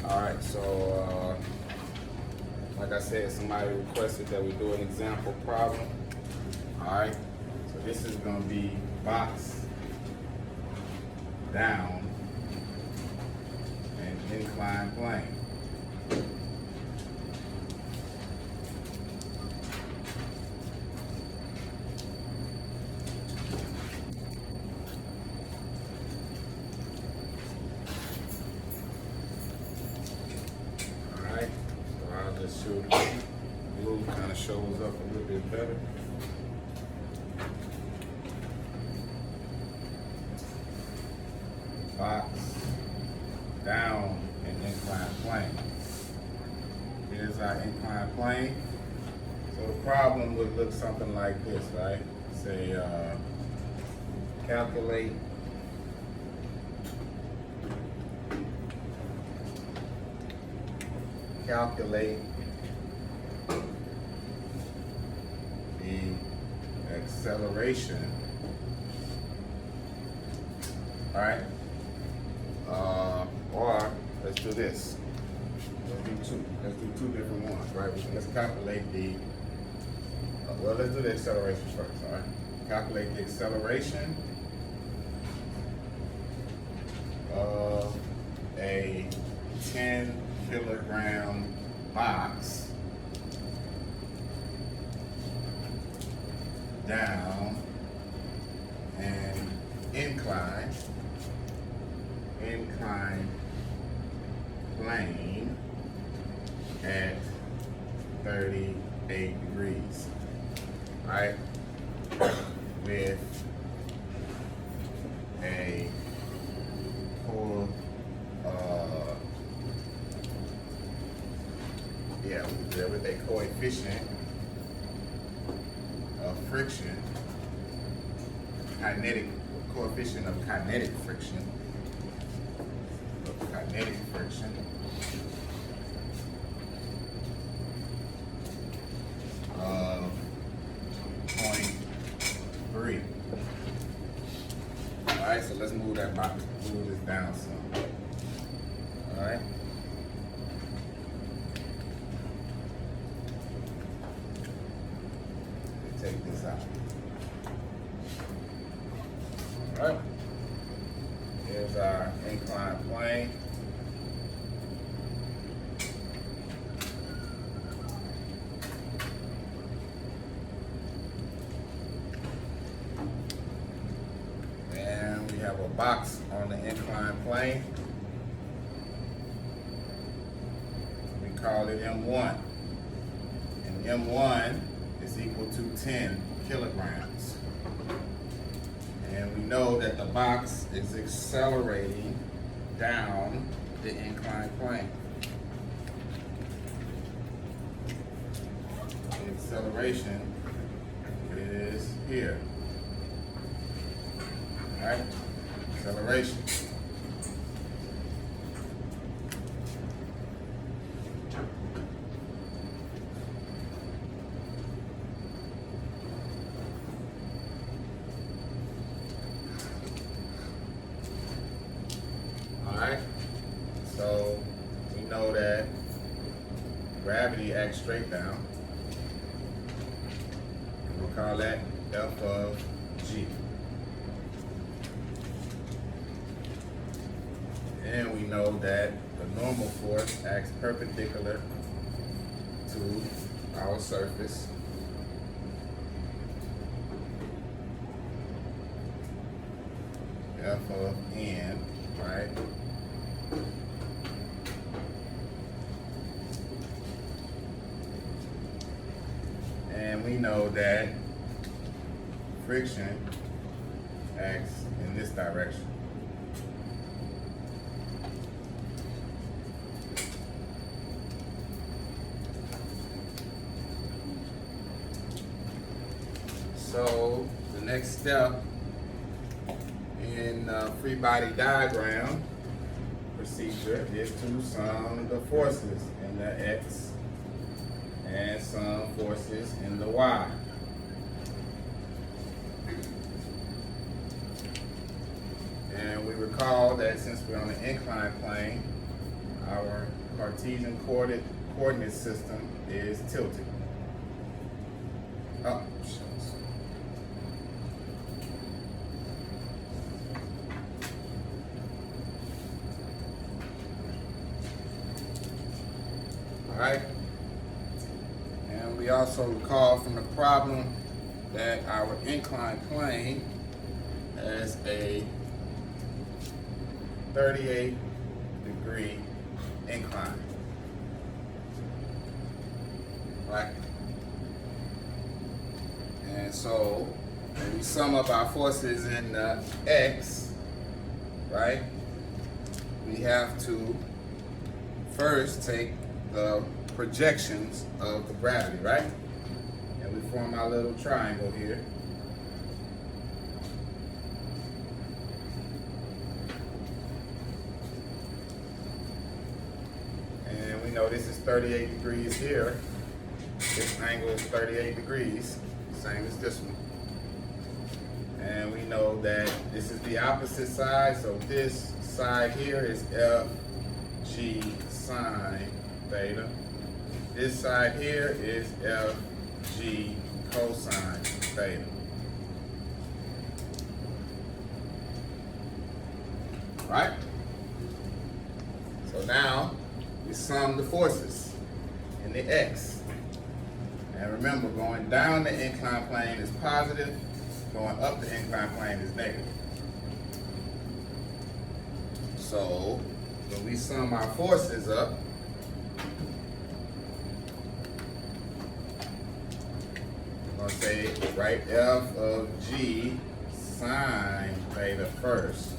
All right, so like I said, somebody requested that we do an example problem. All right, so this is going to be box down and inclined plane. All right, so I'll just show the blue kind of shows up a little bit better. Box down and inclined plane. Here's our inclined plane. So the problem would look something like this, right? Say, calculate the acceleration, all right? Or let's do this. Let's do two different ones, right? Let's calculate the, well, let's do the acceleration first, all right? Calculate the acceleration of a 10-kilogram box down and incline plane at 38 degrees, right? With a full, with a coefficient of friction, coefficient of kinetic friction, of 0.3. All right, so let's move this down some. All right. Take this out. All right. Here's our inclined plane. And we have a box on the inclined plane. We call it M1. And M1 is equal to 10 kilograms. And we know that the box is accelerating down the inclined plane. The acceleration is here. All right? Acceleration. Alright, so we know that gravity acts straight down. We'll call that F of G. And we know that the normal force acts perpendicular to our surface. F of N, right? And we know that friction acts in this direction. So the next step in free body diagram procedure is to sum the forces in the X and some forces in the Y. And we recall that since we're on an inclined plane, our Cartesian coordinate system is tilted. Oh, shucks. All right. And we also recall from the problem that our inclined plane has a 38-degree incline. Right? And so when we sum up our forces in the X, right, we have to first take the projections of the gravity, right? And we form our little triangle here. And we know this is 38 degrees here. This angle is 38 degrees, same as this one. And we know that this is the opposite side, so this side here is FG sine theta. This side here is FG cosine theta. Right? So now we sum the forces in the X. And remember, going down the inclined plane is positive, going up the inclined plane is negative. So when we sum our forces up, we're going to say, write F of G sine theta first,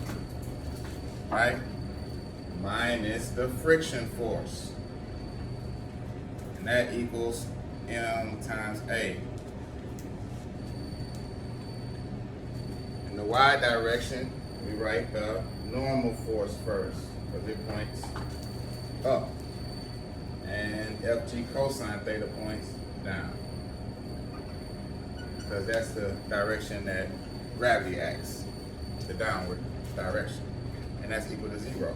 right? Minus the friction force. And that equals M times A. In the Y direction, we write the normal force first, because it points up. And FG cosine theta points down, because that's the direction that gravity acts, the downward direction. And that's equal to 0.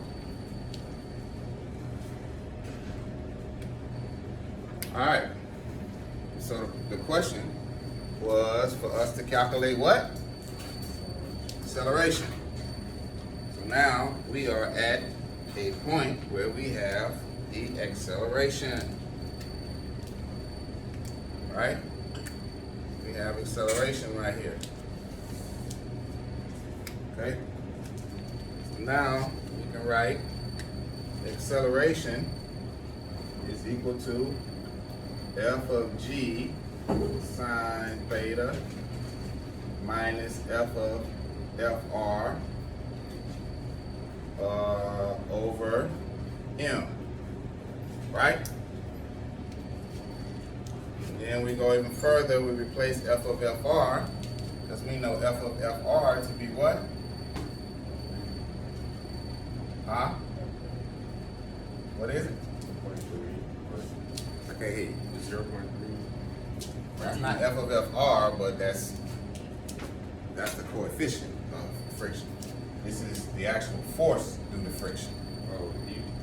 All right. So the question was for us to calculate what? Acceleration. So now we are at a point where we have the acceleration. Right? We have acceleration right here. Okay? So now we can write acceleration is equal to F of G sine theta minus F of FR over M, right? And then we go even further, we replace F of FR, because we know F of FR to be what? Huh? What is it? I can't hear you. 0.3. That's not F of FR, but that's the coefficient of friction. This is the actual force due to friction. Oh,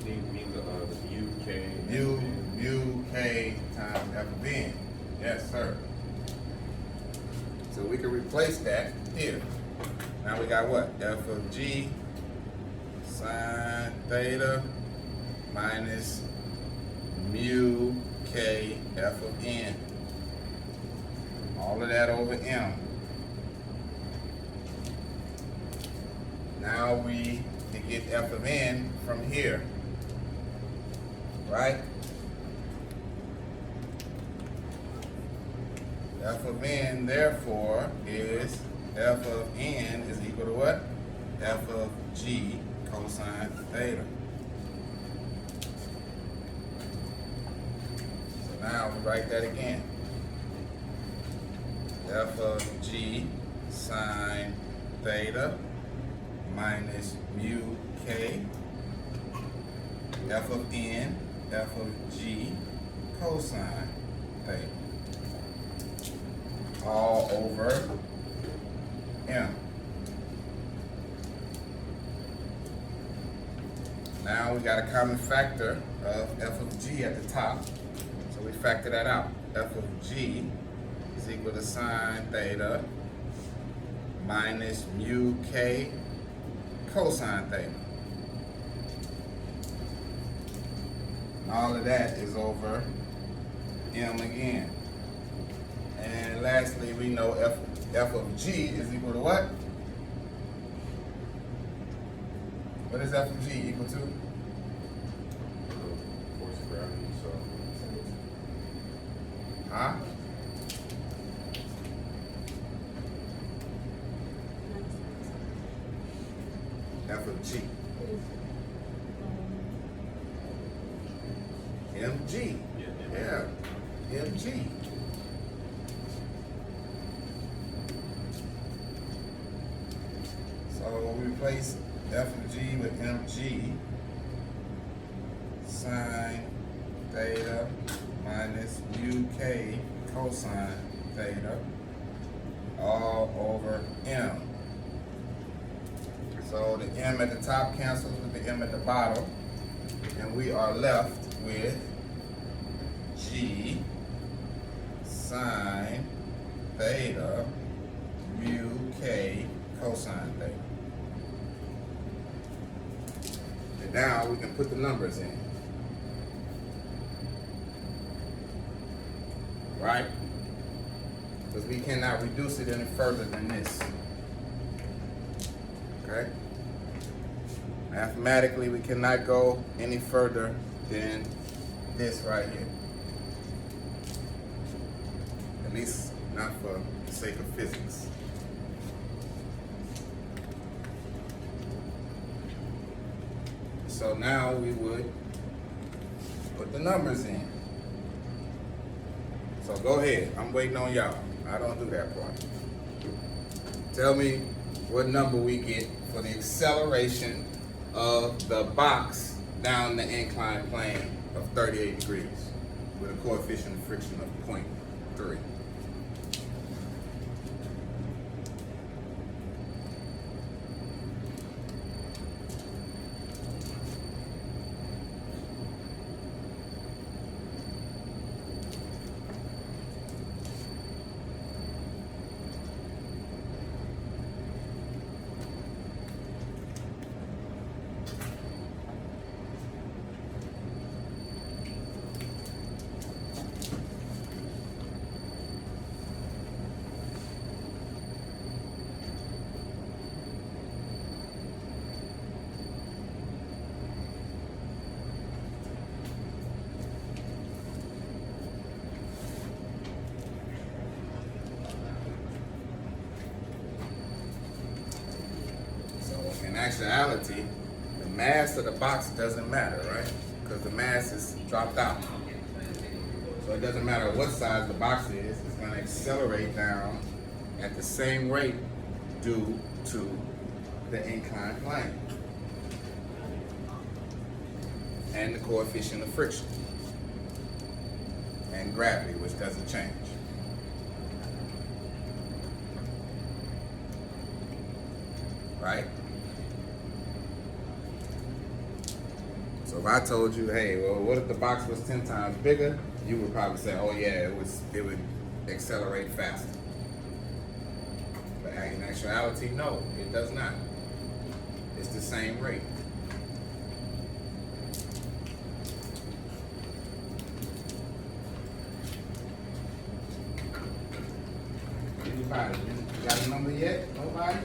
you mean the mu k? Mu k times F of n. Yes, sir. So we can replace that here. Now we got what? F of G sine theta minus mu k F of n. All of that over M. Now we can get F of n from here, right? F of n, therefore, is F of n is equal to what? F of G cosine theta. So now we write that again. F of G sine theta minus mu k F of n, F of G cosine theta, all over M. Now we got a common factor of f of g at the top. So we factor that out. F of g is equal to sine theta minus mu k cosine theta. And all of that is over m again. And lastly, we know f of g is equal to what? What is f of g equal to? Force of gravity, so Huh? F of g. mg. Yeah, mg. So we replace f of g with mg, sine theta minus mu k cosine theta all over m. So the m at the top cancels with the m at the bottom, and we are left with g sine theta mu k cosine theta. And now we can put the numbers in. Right? Because we cannot reduce it any further than this. Okay? Mathematically, we cannot go any further than this right here. At least not for the sake of physics. So now we would put the numbers in. So go ahead, I'm waiting on y'all. I don't do that part. Tell me what number we get for the acceleration of the box down the inclined plane of 38 degrees with a coefficient of friction of 0.3. In actuality, the mass of the box doesn't matter, right? Because the mass is dropped out. So it doesn't matter what size the box is, it's going to accelerate down at the same rate due to the inclined plane and the coefficient of friction and gravity, which doesn't change. Right? So if I told you, hey, well, what if the box was 10 times bigger? You would probably say, oh yeah, it would accelerate faster. But in actuality, no, it does not. It's the same rate. Anybody? You got a number yet? Nobody?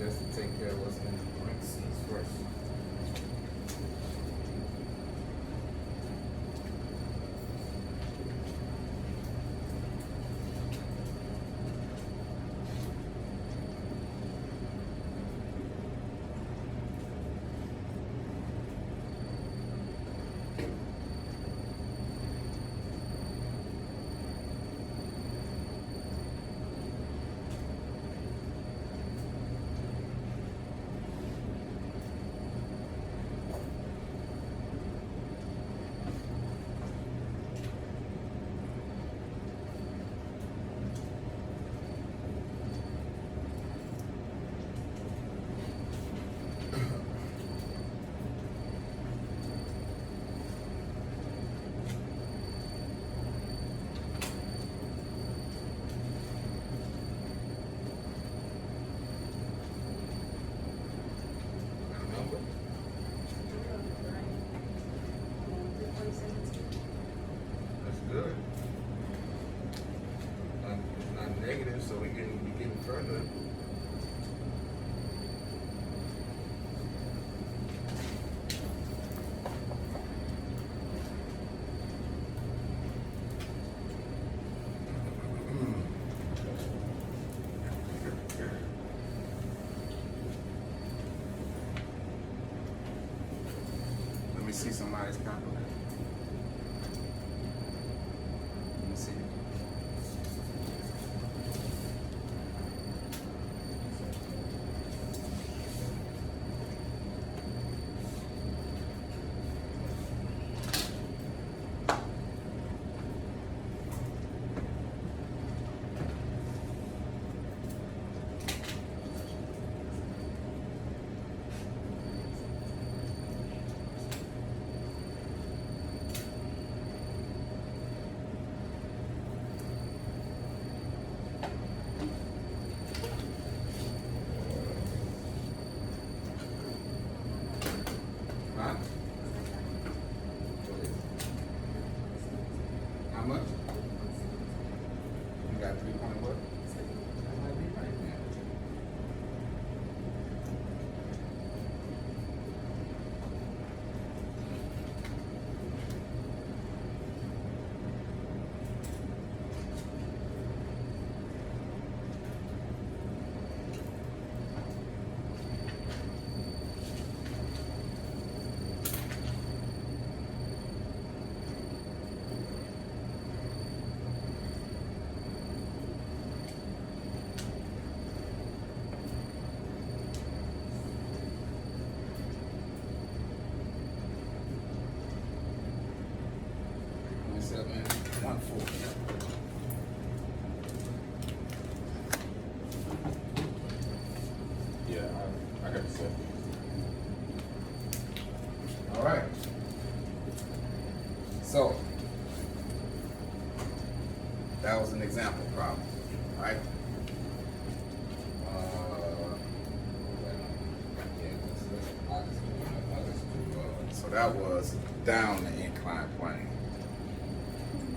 best to take care of what's in the parentheses first. That's good. Not negative, so we getting further. Let me see somebody's compliment. Let me see. Huh? How much? You got 3 point what? That might be right now. Seven, 1, 4. Yeah, I got the 7. All right. So that was an example problem, right? So that was down the inclined plane.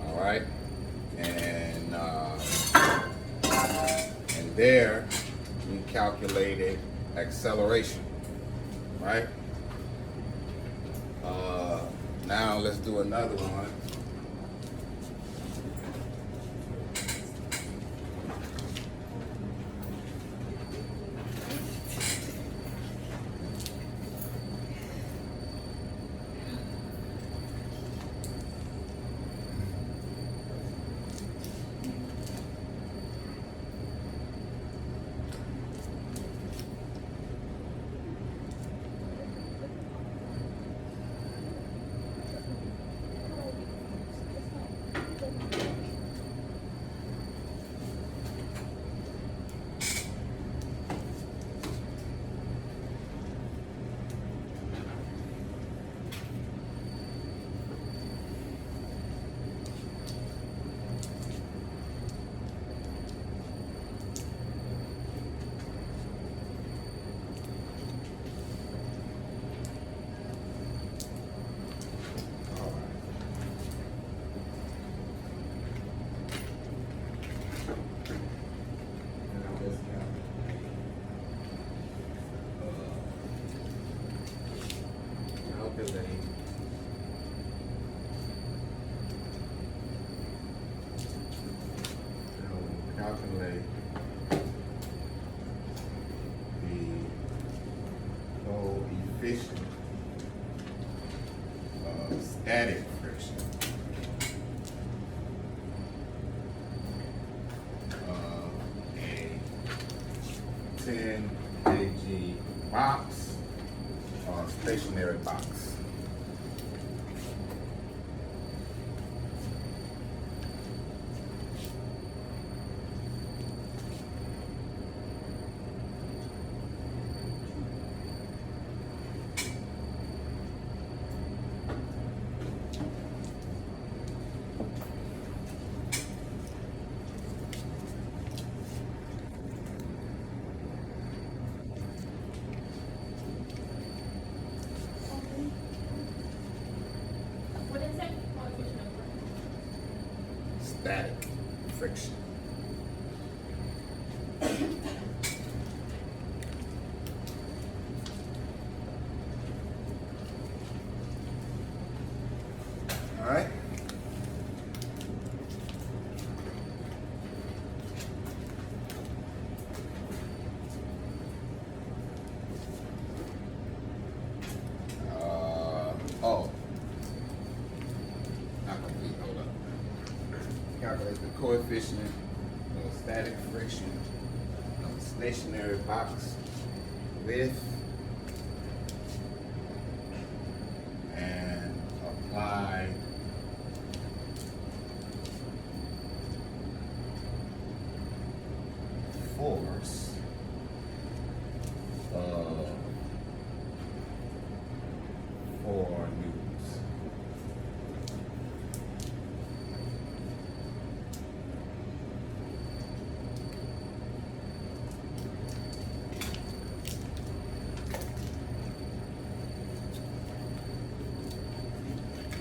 All right, and there we calculated acceleration, right? Now let's do another one. calculate the coefficient of static friction of a 10 kg box or stationary box. What is that coefficient of friction? Static friction. All right. Oh. Not complete, hold up. Calculate the coefficient of static friction of a stationary box with and apply force of 4 newtons.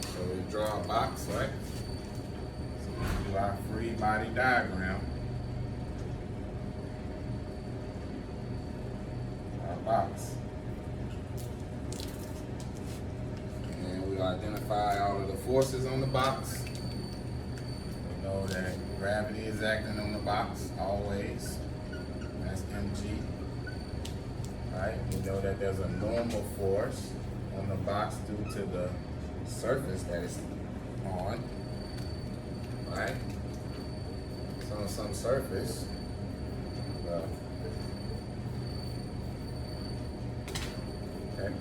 So we draw a box, right? So we do our free body diagram. Our box. And we identify all of the forces on the box. We know that gravity is acting on the box always. That's mg. Right? We know that there's a normal force on the box due to the surface that it's on. Right? It's on some surface. Okay.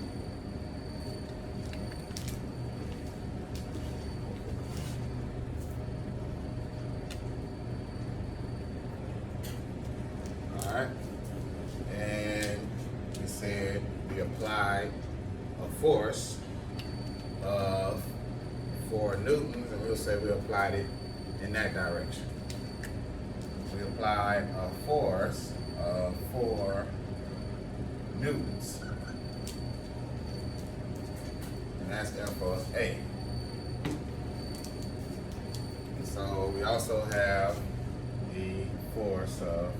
All right. And we said we applied a force of 4 newtons, and we'll say we applied it in that direction. We applied a force of 4 newtons. And that's therefore A. So we also have the force of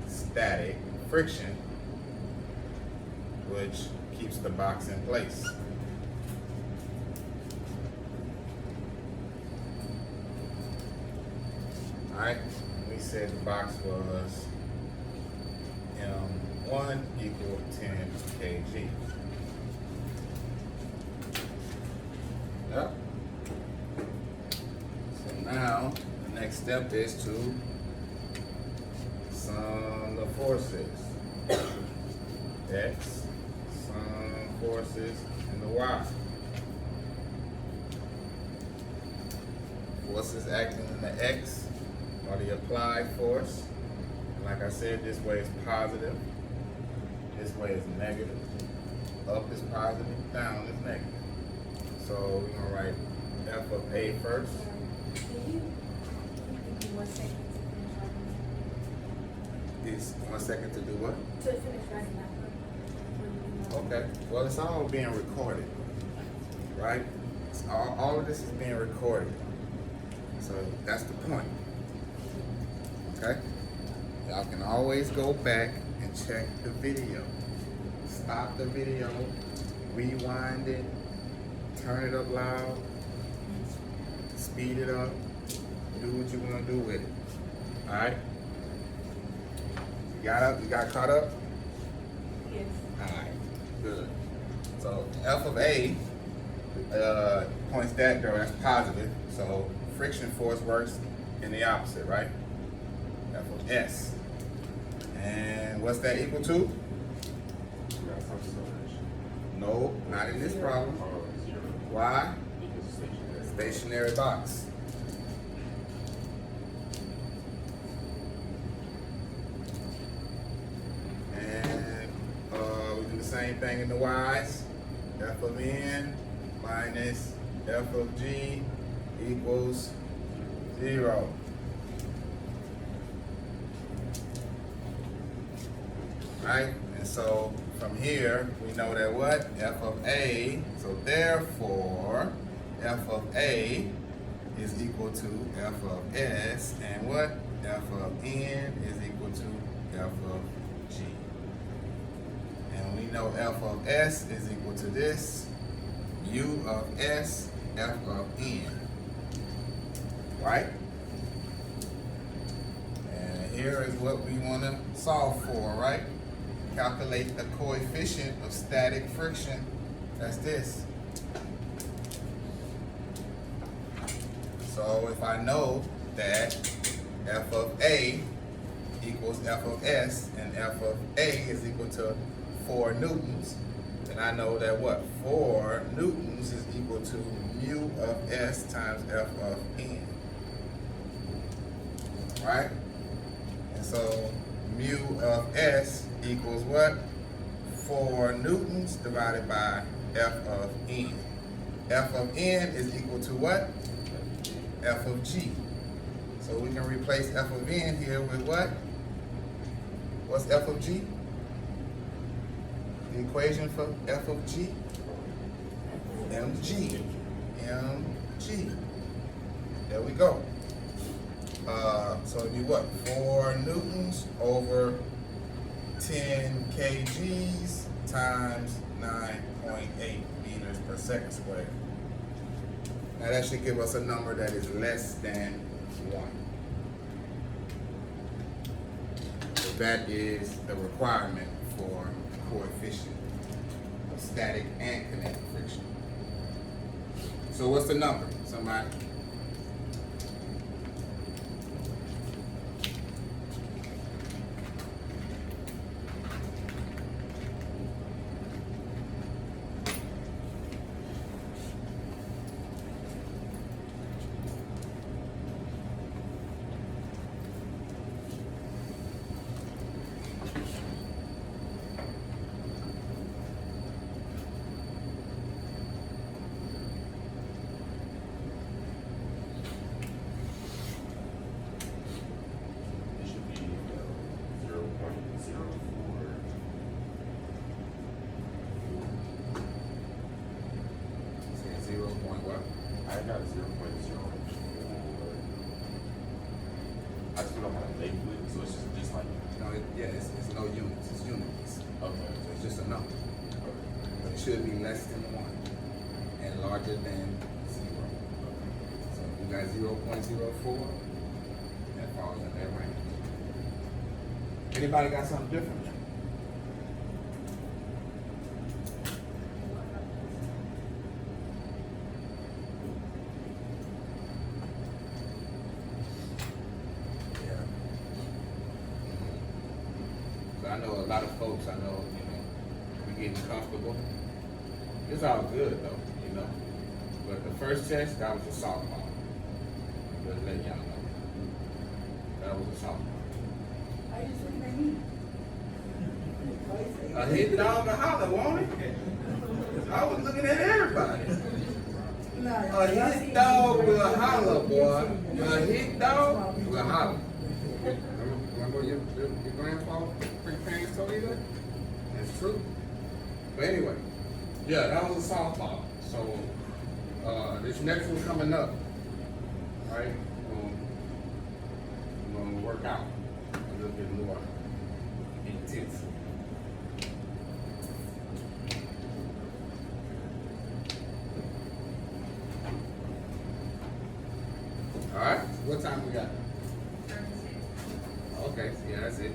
static friction, which keeps the box in place. Alright, we said the box was M1 equal 10 kg. Yep. So now the next step is to sum the forces. X, sum forces in the Y. Forces acting in the X are the applied force. And like I said, this way is positive, this way is negative. Up is positive, down is negative. So we're gonna write F of A first. Can you give me 1 second to finish writing Is 1 second to do what? that? To finish writing that. Okay, well, it's all being recorded, right? It's all of this is being recorded. So that's the point. Okay? Y'all can always go back and check the video. Stop the video, rewind it, turn it up loud, speed it up, do what you want to do with it. Alright? You got up? You got caught up? Yes. Alright, good. So F of A points that direction, that's positive. So friction force works in the opposite, right? F of S. And what's that equal to? We got some acceleration. No, not in this problem. Zero. Why? Because it's stationary. Stationary box. And we do the same thing in the Y's. F of N minus F of G equals 0. Right? And so from here, we know that what? F of A, so therefore, F of A is equal to F of S, and what? F of N is equal to F of G. And we know F of S is equal to this, U of S, F of N. Right? And here is what we want to solve for, right? Calculate the coefficient of static friction. That's this. So if I know that F of A equals F of S and F of A is equal to 4 newtons, then I know that what? 4 newtons is equal to mu of S times F of N. Right? And so mu of S equals what? 4 newtons divided by F of N. F of N is equal to what? F of G. So we can replace F of N here with what? What's F of G? The equation for F of G? mg. mg. There we go. So it'd be what? 4 newtons over 10 kgs times 9.8 meters per second squared. Now that should give us a number that is less than 1. So that is the requirement for coefficient of static and kinetic friction. So what's the number? Somebody? It should be 0.04. Say 0 point what? I got 0.04. I just don't know how to label it, so it's just like, No, it's no units, it's units. okay. So it's just a number. But it should be less than 1 and larger than 0. So if you got 0.04, that falls in that range. Anybody got something different? Yeah. So I know a lot of folks, we're getting comfortable. It's all good though, But the first test, that was a softball. Just let y'all know. That was a softball. Are you just looking at me? A hit dog a holler, won't it? I was looking at everybody. A hit dog will holler, boy. A hit dog will holler. Remember your grandfather parents told you that? That's true. But anyway, yeah, that was a softball. So this next one coming up, right? We're gonna work out a little bit more intense. All right, what time we got? 36. Okay, yeah, that's it.